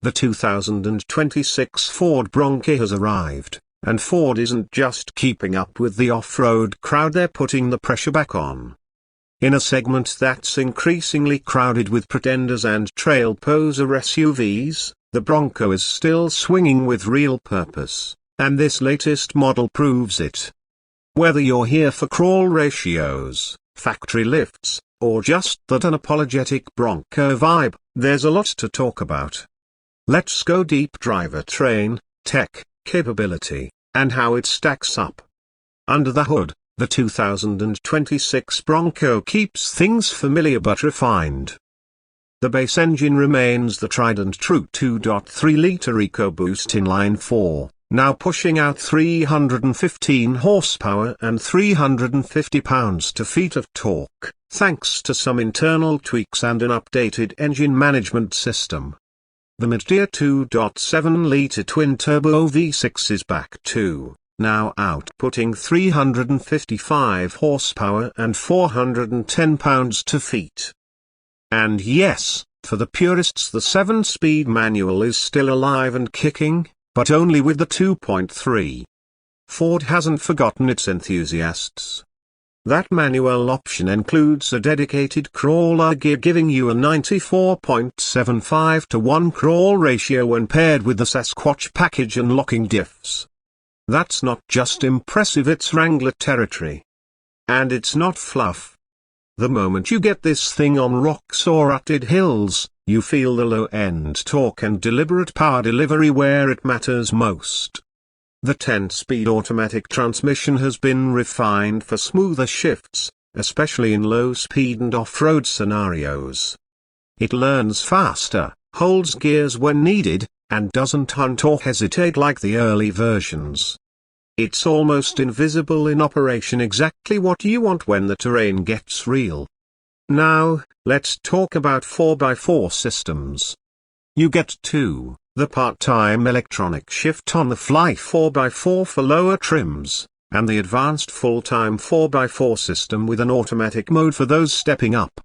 The 2026 Ford Bronco has arrived, and Ford isn't just keeping up with the off-road crowd, they're putting the pressure back on. In a segment that's increasingly crowded with pretenders and trail poser SUVs, the Bronco is still swinging with real purpose, and this latest model proves it. Whether you're here for crawl ratios, factory lifts, or just that unapologetic Bronco vibe, there's a lot to talk about. Let's go deep: drivetrain, tech, capability, and how it stacks up. Under the hood, the 2026 Bronco keeps things familiar but refined. The base engine remains the tried and true 2.3-liter EcoBoost inline 4, now pushing out 315 horsepower and 350 pounds-to-feet of torque, thanks to some internal tweaks and an updated engine management system. The mid-tier 2.7-liter twin-turbo V6 is back too, now outputting 355 horsepower and 410 pounds-to-feet. And yes, for the purists, the 7-speed manual is still alive and kicking, but only with the 2.3. Ford hasn't forgotten its enthusiasts. That manual option includes a dedicated crawler gear, giving you a 94.75:1 crawl ratio when paired with the Sasquatch package and locking diffs. That's not just impressive, it's Wrangler territory. And it's not fluff. The moment you get this thing on rocks or rutted hills, you feel the low-end torque and deliberate power delivery where it matters most. The 10-speed automatic transmission has been refined for smoother shifts, especially in low-speed and off-road scenarios. It learns faster, holds gears when needed, and doesn't hunt or hesitate like the early versions. It's almost invisible in operation, exactly what you want when the terrain gets real. Now, let's talk about 4x4 systems. You get the part-time electronic shift on the fly 4x4 for lower trims, and the advanced full-time 4x4 system with an automatic mode for those stepping up.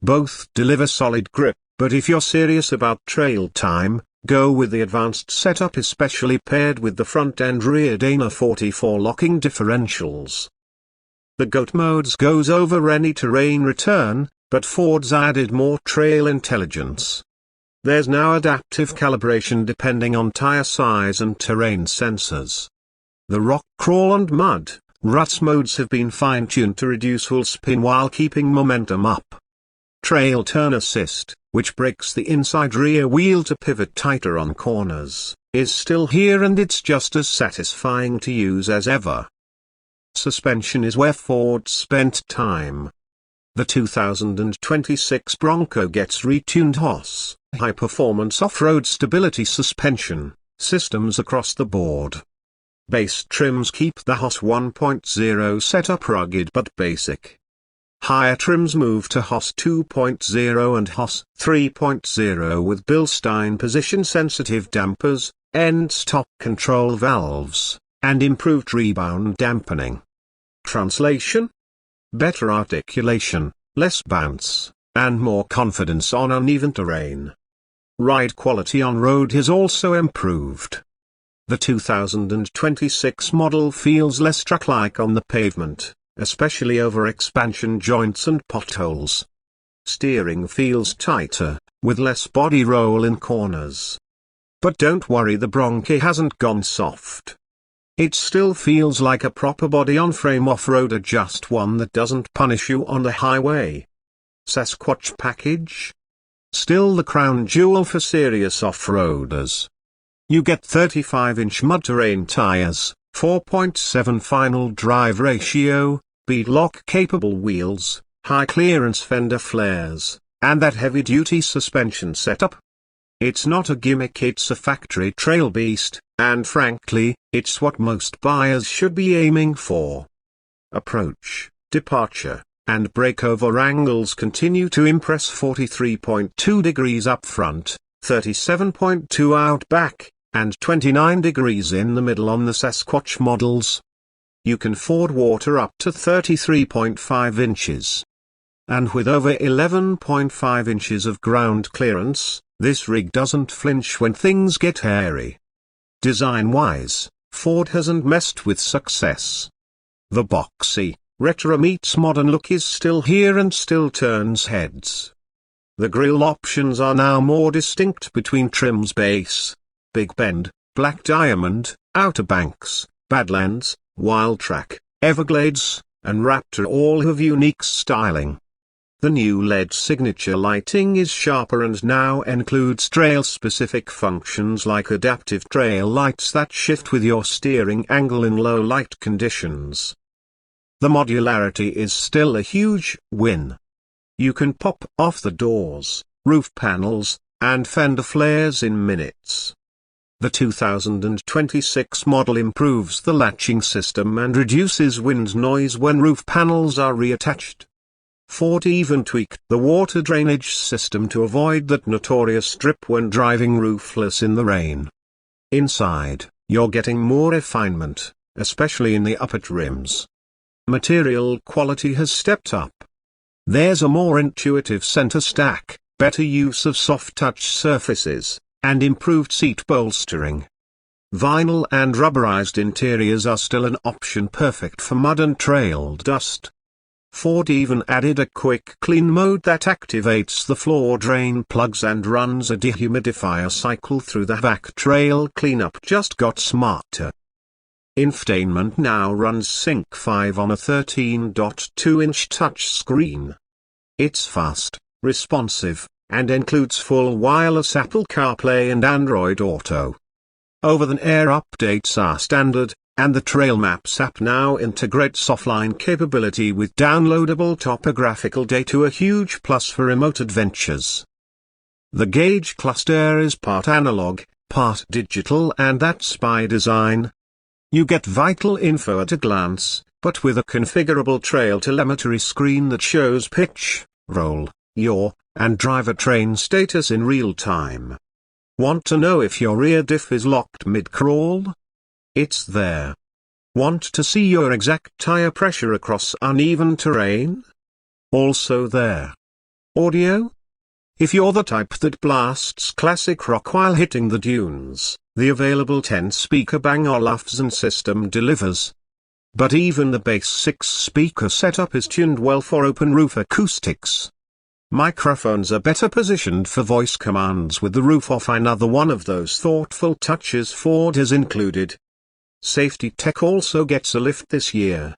Both deliver solid grip, but if you're serious about trail time, go with the advanced setup, especially paired with the front and rear Dana 44 locking differentials. The GOAT modes goes over any terrain return, but Ford's added more trail intelligence. There's now adaptive calibration depending on tire size and terrain sensors. The rock, crawl and mud, ruts modes have been fine-tuned to reduce wheel spin while keeping momentum up. Trail turn assist, which breaks the inside rear wheel to pivot tighter on corners, is still here, and it's just as satisfying to use as ever. Suspension is where Ford spent time. The 2026 Bronco gets retuned HOS, high-performance off-road stability suspension, systems across the board. Base trims keep the HOS 1.0 setup rugged but basic. Higher trims move to HOS 2.0 and HOS 3.0 with Bilstein position-sensitive dampers, end-stop control valves, and improved rebound dampening. Translation? Better articulation, less bounce, and more confidence on uneven terrain. Ride quality on road has also improved. The 2026 model feels less truck-like on the pavement, especially over expansion joints and potholes. Steering feels tighter, with less body roll in corners. But don't worry, the Bronco hasn't gone soft. It still feels like a proper body-on-frame off-roader, just one that doesn't punish you on the highway. Sasquatch package? Still the crown jewel for serious off-roaders. You get 35-inch mud-terrain tires, 4.7 final drive ratio, beadlock-capable wheels, high-clearance fender flares, and that heavy-duty suspension setup. It's not a gimmick, it's a factory trail beast, and frankly, it's what most buyers should be aiming for. Approach, departure, and breakover angles continue to impress. 43.2 degrees up front, 37.2 out back, and 29 degrees in the middle on the Sasquatch models. You can ford water up to 33.5 inches. and with over 11.5 inches of ground clearance, this rig doesn't flinch when things get hairy. Design-wise, Ford hasn't messed with success. The boxy, retro meets modern look is still here and still turns heads. The grille options are now more distinct between trims: base, Big Bend, Black Diamond, Outer Banks, Badlands, Wildtrak, Everglades, and Raptor all have unique styling. The new LED signature lighting is sharper and now includes trail-specific functions like adaptive trail lights that shift with your steering angle in low light conditions. The modularity is still a huge win. You can pop off the doors, roof panels, and fender flares in minutes. The 2026 model improves the latching system and reduces wind noise when roof panels are reattached. Ford even tweaked the water drainage system to avoid that notorious drip when driving roofless in the rain. Inside, you're getting more refinement, especially in the upper trims. Material quality has stepped up. There's a more intuitive center stack, better use of soft touch surfaces, and improved seat bolstering. Vinyl and rubberized interiors are still an option, perfect for mud and trail dust. Ford even added a quick clean mode that activates the floor drain plugs and runs a dehumidifier cycle through the back. Trail cleanup just got smarter. Infotainment now runs Sync 5 on a 13.2-inch touchscreen. It's fast, responsive, and includes full wireless Apple CarPlay and Android Auto. Over-the-air updates are standard, and the Trail Maps app now integrates offline capability with downloadable topographical data, a huge plus for remote adventures. The gauge cluster is part analog, part digital, and that's by design. You get vital info at a glance, but with a configurable trail telemetry screen that shows pitch, roll, yaw, and driver train status in real time. Want to know if your rear diff is locked mid-crawl? It's there. Want to see your exact tire pressure across uneven terrain? Also there. Audio? If you're the type that blasts classic rock while hitting the dunes, the available 10-speaker Bang & Olufsen system delivers. But even the base 6-speaker setup is tuned well for open-roof acoustics. Microphones are better positioned for voice commands with the roof off, another one of those thoughtful touches Ford has included. Safety tech also gets a lift this year.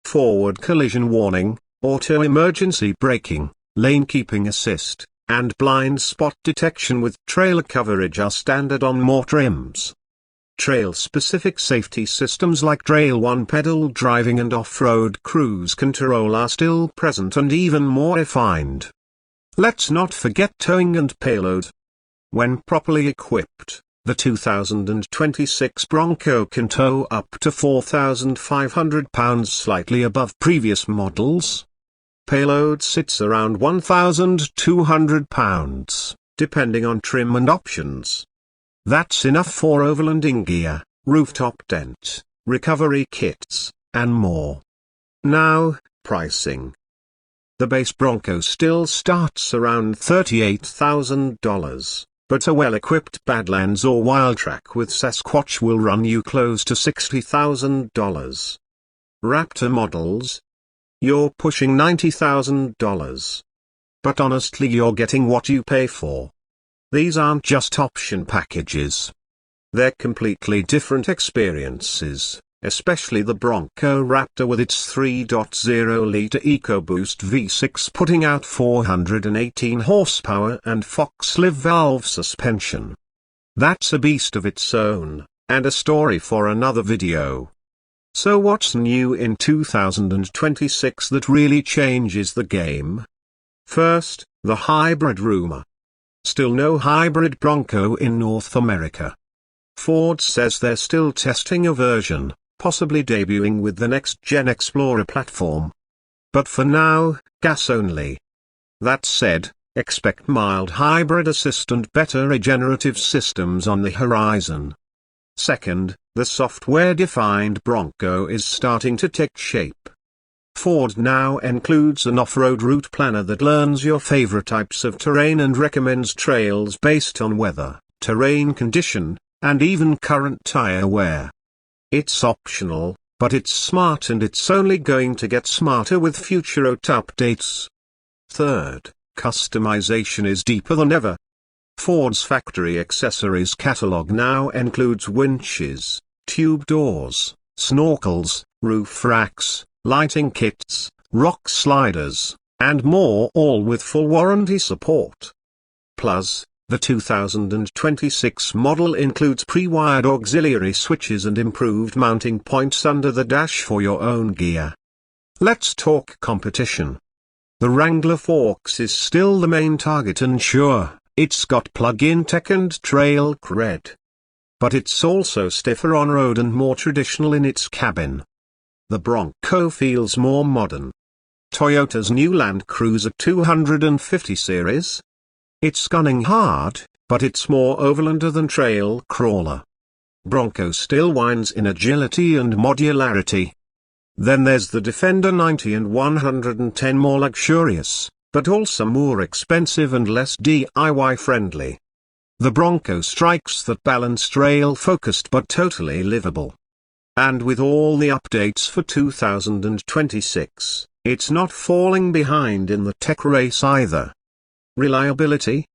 Forward collision warning, auto emergency braking, lane keeping assist, and blind spot detection with trailer coverage are standard on more trims. Trail-specific safety systems like Trail 1 pedal driving and off-road cruise control are still present and even more refined. Let's not forget towing and payload. When properly equipped, the 2026 Bronco can tow up to 4,500 pounds, slightly above previous models. Payload sits around 1,200 pounds, depending on trim and options. That's enough for overlanding gear, rooftop tent, recovery kits, and more. Now, pricing. The base Bronco still starts around $38,000, but a well-equipped Badlands or Wildtrak with Sasquatch will run you close to $60,000. Raptor models? You're pushing $90,000. But honestly, you're getting what you pay for. These aren't just option packages. They're completely different experiences. Especially the Bronco Raptor with its 3.0-liter EcoBoost V6 putting out 418 horsepower and Fox Live valve suspension. That's a beast of its own, and a story for another video. So what's new in 2026 that really changes the game? First, the hybrid rumor. Still no hybrid Bronco in North America. Ford says they're still testing a version, possibly debuting with the next-gen Explorer platform. But for now, gas only. That said, expect mild hybrid assist and better regenerative systems on the horizon. Second, the software-defined Bronco is starting to take shape. Ford now includes an off-road route planner that learns your favorite types of terrain and recommends trails based on weather, terrain condition, and even current tire wear. It's optional, but it's smart, and it's only going to get smarter with future OTA updates. Third, customization is deeper than ever. Ford's factory accessories catalog now includes winches, tube doors, snorkels, roof racks, lighting kits, rock sliders, and more, all with full warranty support. Plus, the 2026 model includes pre-wired auxiliary switches and improved mounting points under the dash for your own gear. Let's talk competition. The Wrangler Forks is still the main target, and sure, it's got plug-in tech and trail cred. But it's also stiffer on road and more traditional in its cabin. The Bronco feels more modern. Toyota's new Land Cruiser 250 series. It's gunning hard, but it's more overlander than trail crawler. Bronco still wins in agility and modularity. Then there's the Defender 90 and 110, more luxurious, but also more expensive and less DIY friendly. The Bronco strikes that balance, trail-focused but totally livable. And with all the updates for 2026, it's not falling behind in the tech race either. Reliability?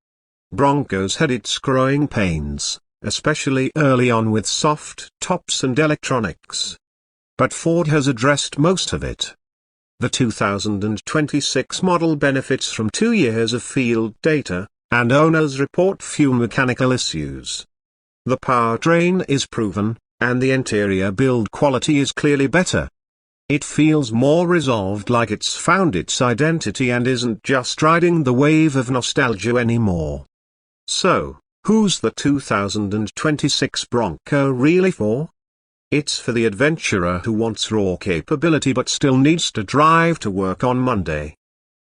Bronco's had its growing pains, especially early on with soft tops and electronics. But Ford has addressed most of it. The 2026 model benefits from 2 years of field data, and owners report few mechanical issues. The powertrain is proven, and the interior build quality is clearly better. It feels more resolved, like it's found its identity and isn't just riding the wave of nostalgia anymore. So, who's the 2026 Bronco really for? It's for the adventurer who wants raw capability but still needs to drive to work on Monday.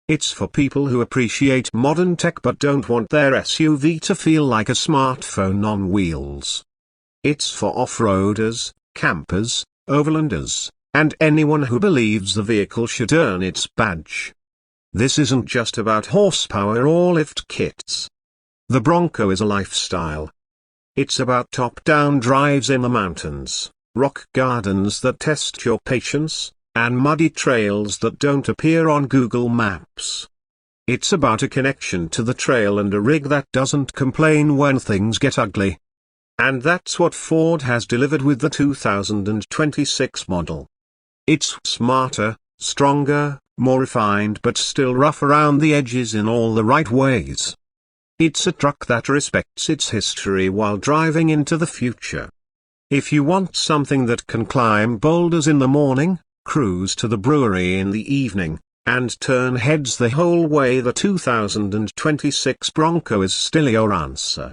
It's for people who appreciate modern tech but don't want their SUV to feel like a smartphone on wheels. It's for off-roaders, campers, overlanders, and anyone who believes the vehicle should earn its badge. This isn't just about horsepower or lift kits. The Bronco is a lifestyle. It's about top-down drives in the mountains, rock gardens that test your patience, and muddy trails that don't appear on Google Maps. It's about a connection to the trail and a rig that doesn't complain when things get ugly. And that's what Ford has delivered with the 2026 model. It's smarter, stronger, more refined, but still rough around the edges in all the right ways. It's a truck that respects its history while driving into the future. If you want something that can climb boulders in the morning, cruise to the brewery in the evening, and turn heads the whole way, the 2026 Bronco is still your answer.